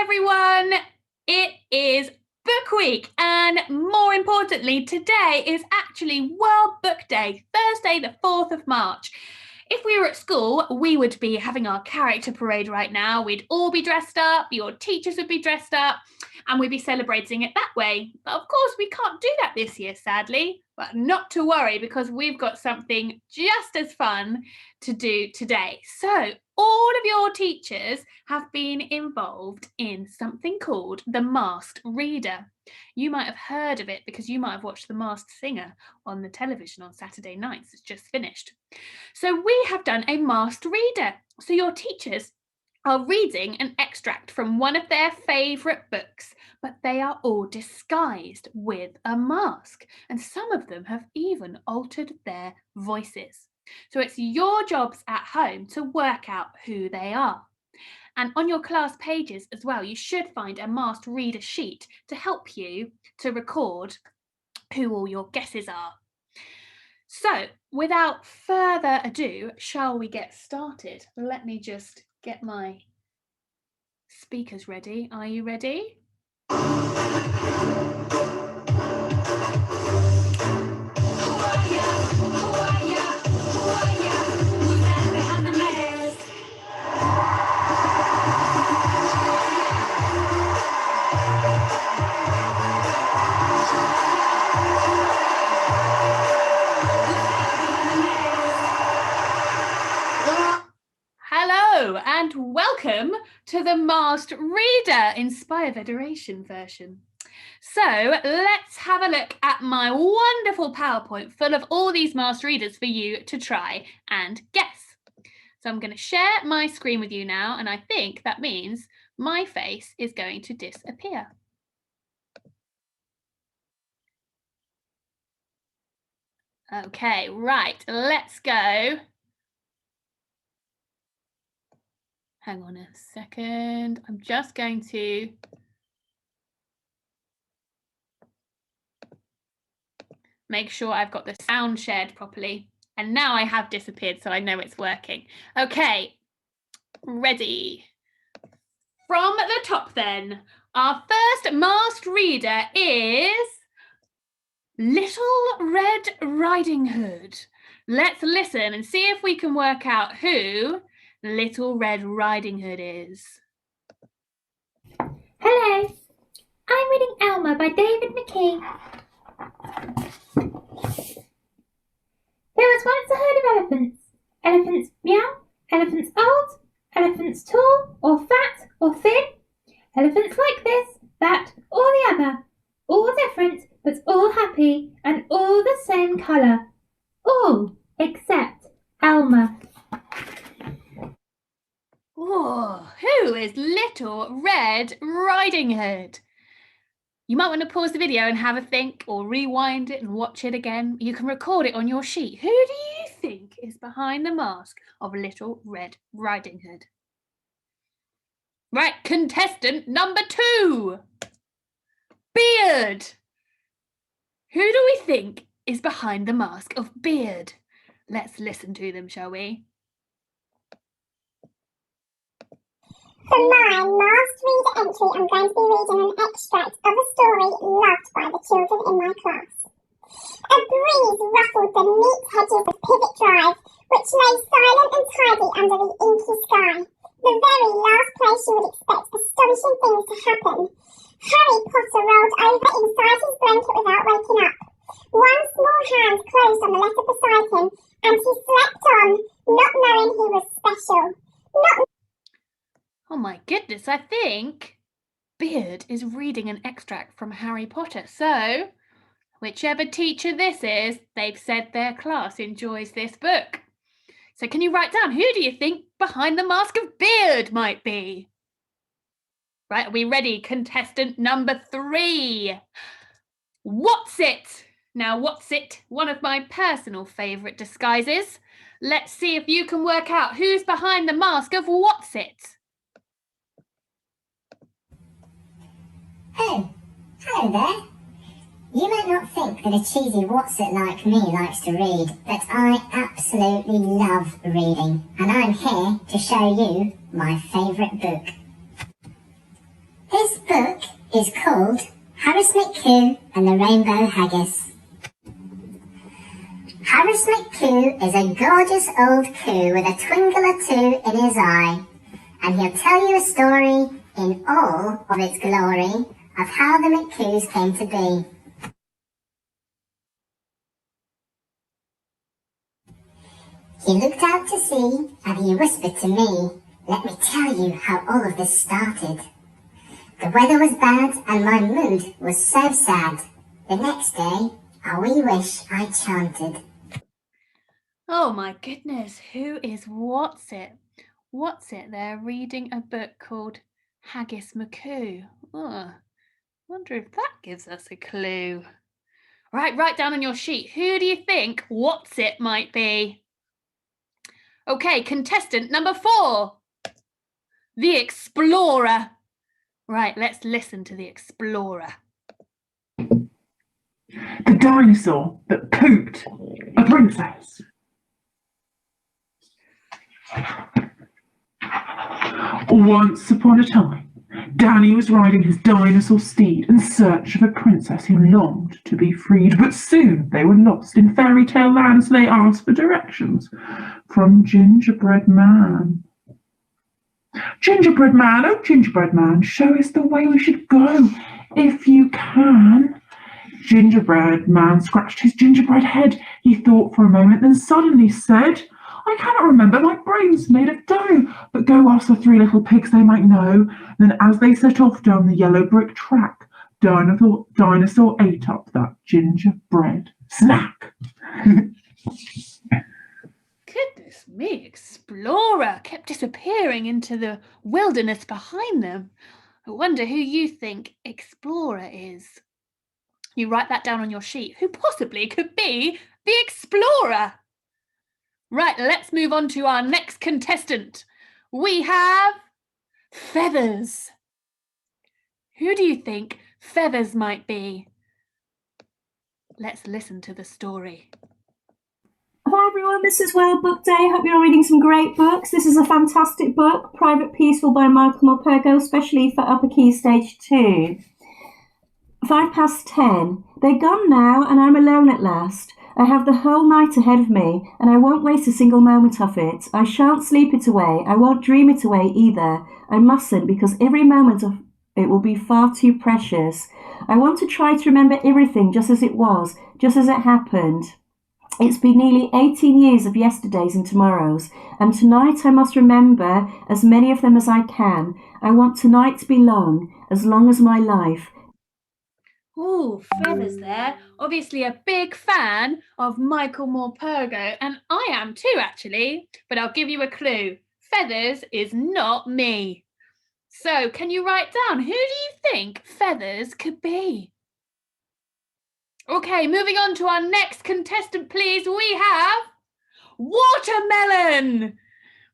everyone! It is Book Week, and more importantly, today is actually World Book Day, Thursday the 4th of March. If we were at school, we would be having our character parade right now. We'd all be dressed up, your teachers would be dressed up, and we'd be celebrating it that way. But of course, we can't do that this year, sadly. But not to worry, because we've got something just as fun to do today. So all of your teachers have been involved in something called the Masked Reader. You might have heard of it because you might have watched The Masked Singer on the television on Saturday nights. It's just finished. So we have done a Masked Reader. So your teachers are reading an extract from one of their favourite books, but they are all disguised with a mask, and some of them have even altered their voices. So it's your jobs at home to work out who they are. And on your class pages as well, you should find a Masked Reader sheet to help you to record who all your guesses are. So without further ado, shall we get started? Let me just get my speakers ready. Are you ready? Hello and welcome to the Masked Reader Inspire Federation version. So let's have a look at my wonderful PowerPoint full of all these Masked Readers for you to try and guess. So I'm going to share my screen with you now, and I think that means my face is going to disappear. Okay, right, let's go. Hang on a second. I'm just going to make sure I've got the sound shared properly. And now I have disappeared, so I know it's working. Okay, ready. From the top then, our first Masked Reader is Little Red Riding Hood. Let's listen and see if we can work out who Little Red Riding Hood is. Hello, I'm reading Elmer by David McKee. There was once a herd of elephants. Elephants meow, elephants old, elephants tall or fat or thin. Elephants like this, that or the other. All different, but all happy and all the same colour. All except Elmer. Oh, who is Little Red Riding Hood? You might want to pause the video and have a think, or rewind it and watch it again. You can record it on your sheet. Who do you think is behind the mask of Little Red Riding Hood? Right, contestant number 2. Beard. Who do we think is behind the mask of Beard? Let's listen to them, shall we? For my Masked Reader entry, I'm going to be reading an extract of a story loved by the children in my class. A breeze ruffled the neat hedges of Pivot Drive, which lay silent and tidy under the inky sky, the very last place you would expect astonishing things to happen. Harry Potter rolled over inside his blanket without waking up. One small hand closed on the letter beside him, and he slept on, not knowing he was special. Oh my goodness, I think Beard is reading an extract from Harry Potter. So, whichever teacher this is, they've said their class enjoys this book. So can you write down, who do you think behind the mask of Beard might be? Right, are we ready? Contestant number 3. What's it? Now, what's it? One of my personal favourite disguises. Let's see if you can work out who's behind the mask of What's it? Oh, hello there. You might not think that a cheesy Whatsit like me likes to read, but I absolutely love reading, and I'm here to show you my favourite book. His book is called Harris McCoo and the Rainbow Haggis. Harris McCoo is a gorgeous old coo with a twinkle or two in his eye, and he'll tell you a story in all of its glory of how the McCoos came to be. He looked out to sea and he whispered to me, "Let me tell you how all of this started. The weather was bad and my mood was so sad. The next day, a wee wish I chanted." Oh my goodness, who is Whatsit? Whatsit, they're reading a book called Haggis McCoo. Oh, wonder if that gives us a clue. Right, write down on your sheet, who do you think Whatsit might be? Okay, contestant number 4. The Explorer. Right, let's listen to the Explorer. The dinosaur that pooped a princess. Once upon a time, Danny was riding his dinosaur steed in search of a princess who longed to be freed, but soon they were lost in fairy tale land, so they asked for directions from Gingerbread Man. "Gingerbread Man, oh Gingerbread Man, show us the way we should go, if you can." Gingerbread Man scratched his gingerbread head. He thought for a moment, then suddenly said, "I cannot remember, my brain's made of dough, but go ask the 3 little pigs, they might know." Then as they set off down the yellow brick track, Dinosaur ate up that gingerbread snack. Goodness me, Explorer kept disappearing into the wilderness behind them. I wonder who you think Explorer is. You write that down on your sheet. Who possibly could be the Explorer? Right, let's move on to our next contestant. We have Feathers. Who do you think Feathers might be? Let's listen to the story. Hi everyone, this is World Book Day. Hope you're reading some great books. This is a fantastic book, Private Peaceful by Michael Morpurgo, especially for Upper Key Stage 2. 10:05. They're gone now and I'm alone at last. I have the whole night ahead of me and I won't waste a single moment of it. I shan't sleep it away. I won't dream it away either. I mustn't, because every moment of it will be far too precious. I want to try to remember everything just as it was, just as it happened. It's been nearly 18 years of yesterdays and tomorrows, and tonight I must remember as many of them as I can. I want tonight to be long as my life. Ooh, Feathers there. Obviously a big fan of Michael Morpurgo, and I am too, actually. But I'll give you a clue. Feathers is not me. So can you write down, who do you think Feathers could be? Okay, moving on to our next contestant, please. We have Watermelon.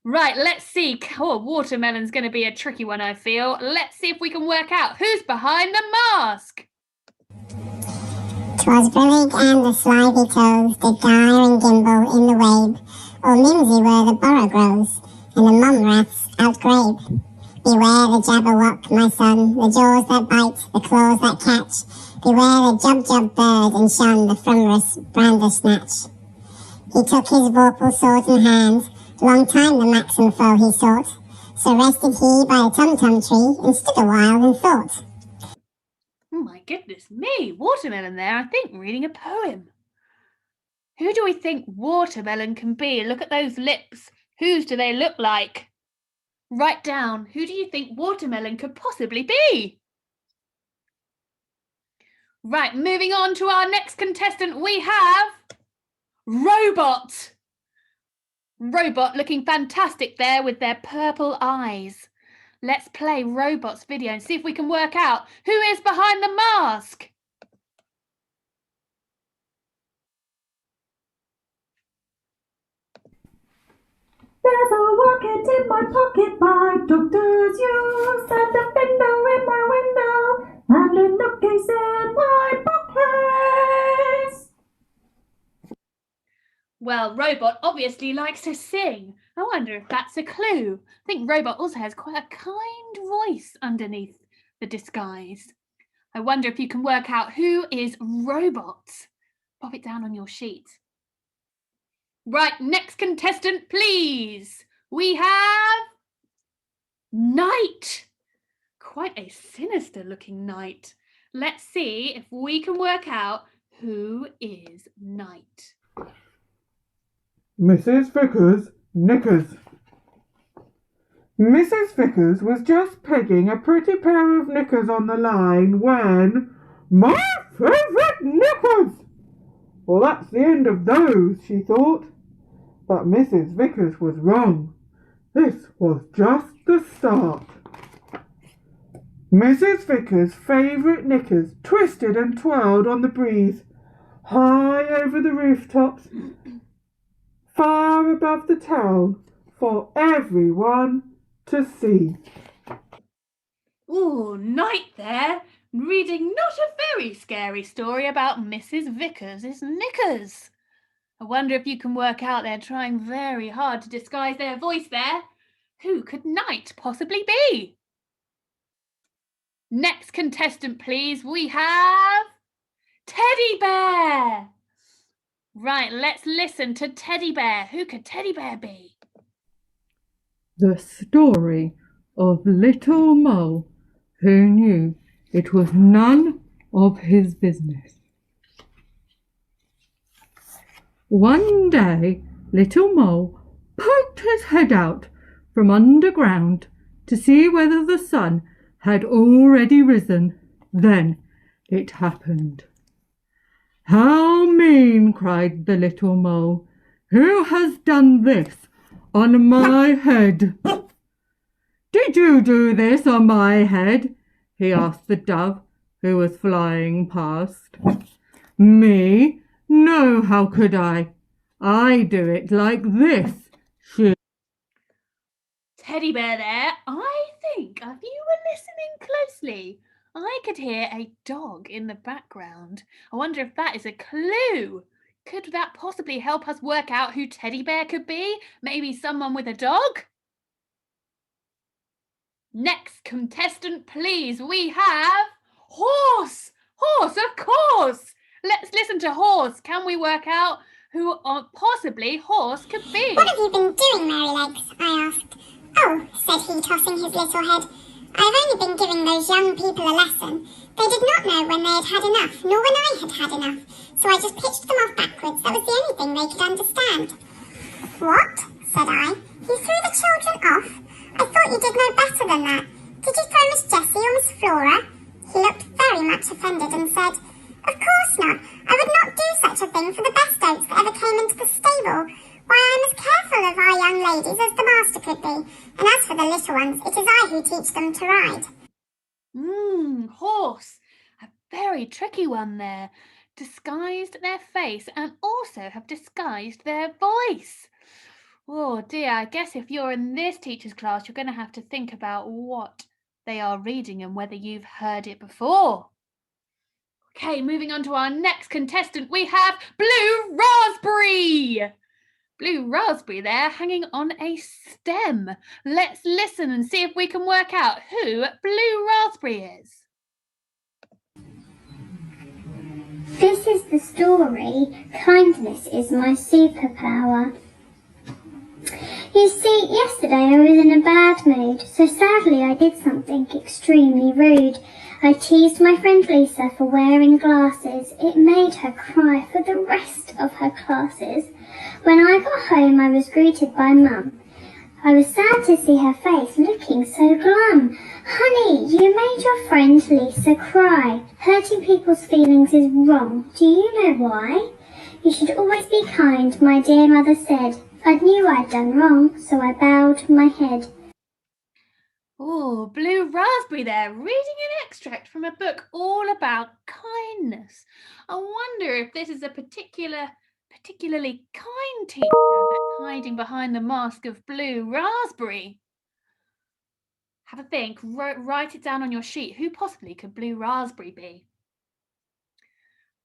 Right, let's see. Oh, Watermelon's going to be a tricky one, I feel. Let's see if we can work out who's behind the mask. 'Twas Brillig and the Slithy Toes, the Gyre and Gimble in the wabe, all mimsy were the Borogoves, and the Mumraths outgrabe. Beware the Jabberwock, my son, the jaws that bite, the claws that catch. Beware the Jubjub bird, and shun the Frumrus Brandersnatch. He took his vorpal sword in hand, long time the maxim foe he sought. So rested he by a tum-tum tree, and stood a while in thought. Oh my goodness me, Watermelon there, I think, reading a poem. Who do we think Watermelon can be? Look at those lips. Whose do they look like? Write down, who do you think Watermelon could possibly be? Right, moving on to our next contestant, we have Robot. Robot looking fantastic there with their purple eyes. Let's play Robot's video and see if we can work out who is behind the mask. There's a rocket in my pocket, my doctor's use, and a window in my window, and a bookcase in my bookcase. Well, Robot obviously likes to sing. I wonder if that's a clue. I think Robot also has quite a kind voice underneath the disguise. I wonder if you can work out who is Robots. Pop it down on your sheet. Right, next contestant, please. We have Knight. Quite a sinister looking knight. Let's see if we can work out who is Knight. Mrs. Vickers' knickers. Mrs. Vickers was just pegging a pretty pair of knickers on the line when... My favourite knickers! Well, that's the end of those, she thought. But Mrs. Vickers was wrong. This was just the start. Mrs. Vickers' favourite knickers twisted and twirled on the breeze, high over the rooftops, far above the town, for everyone to see. Ooh, Knight there, reading not a very scary story about Mrs. Vickers' knickers. I wonder if you can work out they're trying very hard to disguise their voice there. Who could Knight possibly be? Next contestant, please. We have Teddy Bear. Right, let's listen to Teddy Bear. Who could Teddy Bear be? The story of Little Mo, who knew it was none of his business. One day, Little Mo poked his head out from underground to see whether the sun had already risen. Then it happened. "How mean!" cried the little mole. "Who has done this on my head?" "Did you do this on my head?" he asked the dove, who was flying past. "Me? No, how could I? I do it like this." Teddy Bear there. I think if you were listening closely, I could hear a dog in the background. I wonder if that is a clue. Could that possibly help us work out who Teddy Bear could be? Maybe someone with a dog? Next contestant, please. We have Horse. Horse, of course. Let's listen to Horse. Can we work out who possibly Horse could be? What have you been doing, Merrylegs? I asked. Oh, said he, tossing his little head. I've only been giving those young people a lesson. They did not know when they had had enough, nor when I had had enough. So I just pitched them off backwards. That was the only thing they could understand. What? Said I. You threw the children off? I thought you did no better than that. Did you throw Miss Jessie or Miss Flora? He looked very much offended and said, Of course not. I would not do such a thing for the best oats that ever came into the stable. Why, I am as careful of our young ladies as the master could be. And as for the little ones, it is I who teach them to ride. Horse. A very tricky one there. Disguised their face and also have disguised their voice. Oh dear, I guess if you're in this teacher's class, you're going to have to think about what they are reading and whether you've heard it before. Okay, moving on to our next contestant, we have Blue Raspberry. Blue Raspberry there, hanging on a stem. Let's listen and see if we can work out who Blue Raspberry is. This is the story, Kindness is my superpower. You see, yesterday I was in a bad mood, so sadly I did something extremely rude. I teased my friend Lisa for wearing glasses. It made her cry for the rest of her classes. When I got home, I was greeted by Mum. I was sad to see her face looking so glum. Honey, you made your friend Lisa cry. Hurting people's feelings is wrong. Do you know why? You should always be kind, my dear mother said. I knew I'd done wrong, so I bowed my head. Oh, Blue Raspberry there, reading an extract from a book all about kindness. I wonder if this is a particularly kind teacher that's hiding behind the mask of Blue Raspberry. Have a think, write it down on your sheet. Who possibly could Blue Raspberry be?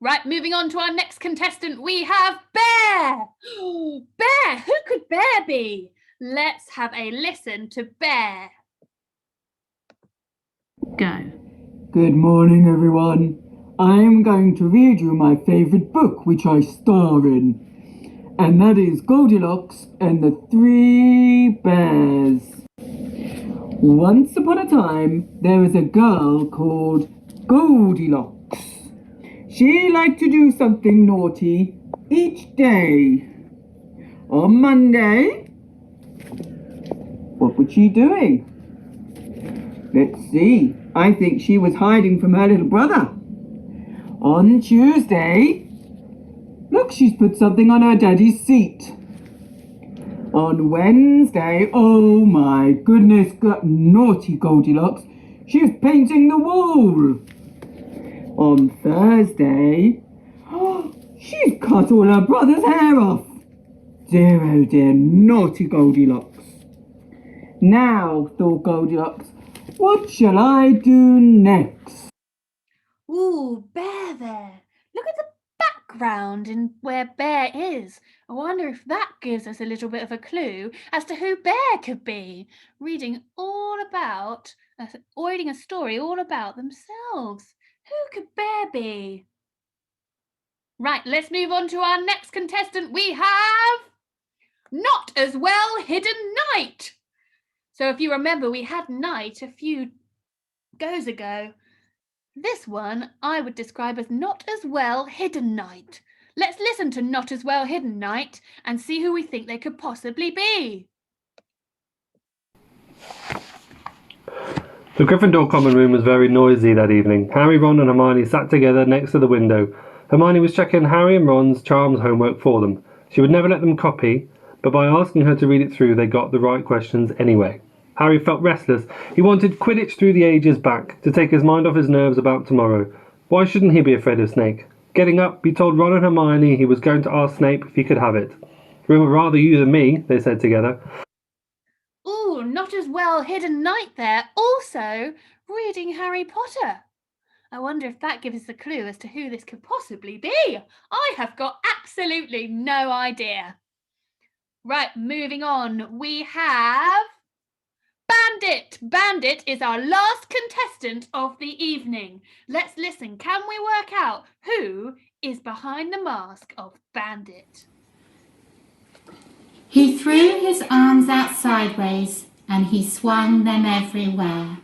Right, moving on to our next contestant, we have Bear. Bear, who could Bear be? Let's have a listen to Bear. Go. Good morning, everyone. I'm going to read you my favourite book, which I star in, and that is Goldilocks and the Three Bears. Once upon a time, there was a girl called Goldilocks. She liked to do something naughty each day. On Monday, what was she doing? Let's see. I think she was hiding from her little brother. On Tuesday, look, she's put something on her daddy's seat. On Wednesday, oh my goodness, naughty Goldilocks, she's painting the wall. On Thursday, she's cut all her brother's hair off. Dear, oh dear, naughty Goldilocks. Now, thought Goldilocks, what shall I do next? Ooh, Bear there. Look at the background and where Bear is. I wonder if that gives us a little bit of a clue as to who Bear could be. Reading a story all about themselves. Who could Bear be? Right, let's move on to our next contestant. We have Not As Well Hidden Night. So if you remember, we had Night a few goes ago. This one I would describe as Not As Well Hidden Night. Let's listen to Not As Well Hidden Night and see who we think they could possibly be. The Gryffindor common room was very noisy that evening. Harry, Ron and Hermione sat together next to the window. Hermione was checking Harry and Ron's charms homework for them. She would never let them copy, but by asking her to read it through, they got the right questions anyway. Harry felt restless. He wanted Quidditch Through the Ages back, to take his mind off his nerves about tomorrow. Why shouldn't he be afraid of Snape? Getting up, he told Ron and Hermione he was going to ask Snape if he could have it. Rather you than me, they said together. Ooh, Not As Well Hidden Night there. Also, reading Harry Potter. I wonder if that gives us a clue as to who this could possibly be. I have got absolutely no idea. Right, moving on. We have Bandit. Bandit is our last contestant of the evening. Let's listen. Can we work out who is behind the mask of Bandit? He threw his arms out sideways and he swung them everywhere.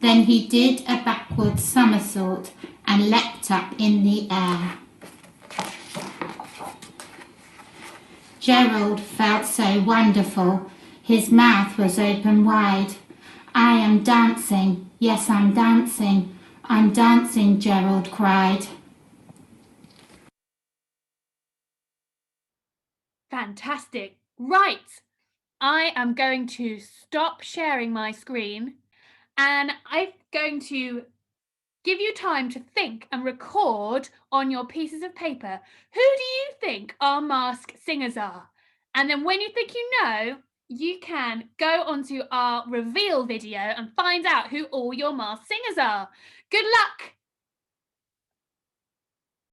Then he did a backward somersault and leapt up in the air. Gerald felt so wonderful. His mouth was open wide. I am dancing. Yes, I'm dancing. I'm dancing, Gerald cried. Fantastic. Right. I am going to stop sharing my screen and I'm going to give you time to think and record on your pieces of paper. Who do you think our mask singers are? And then when you think you know, you can go onto our reveal video and find out who all your mask singers are. Good luck.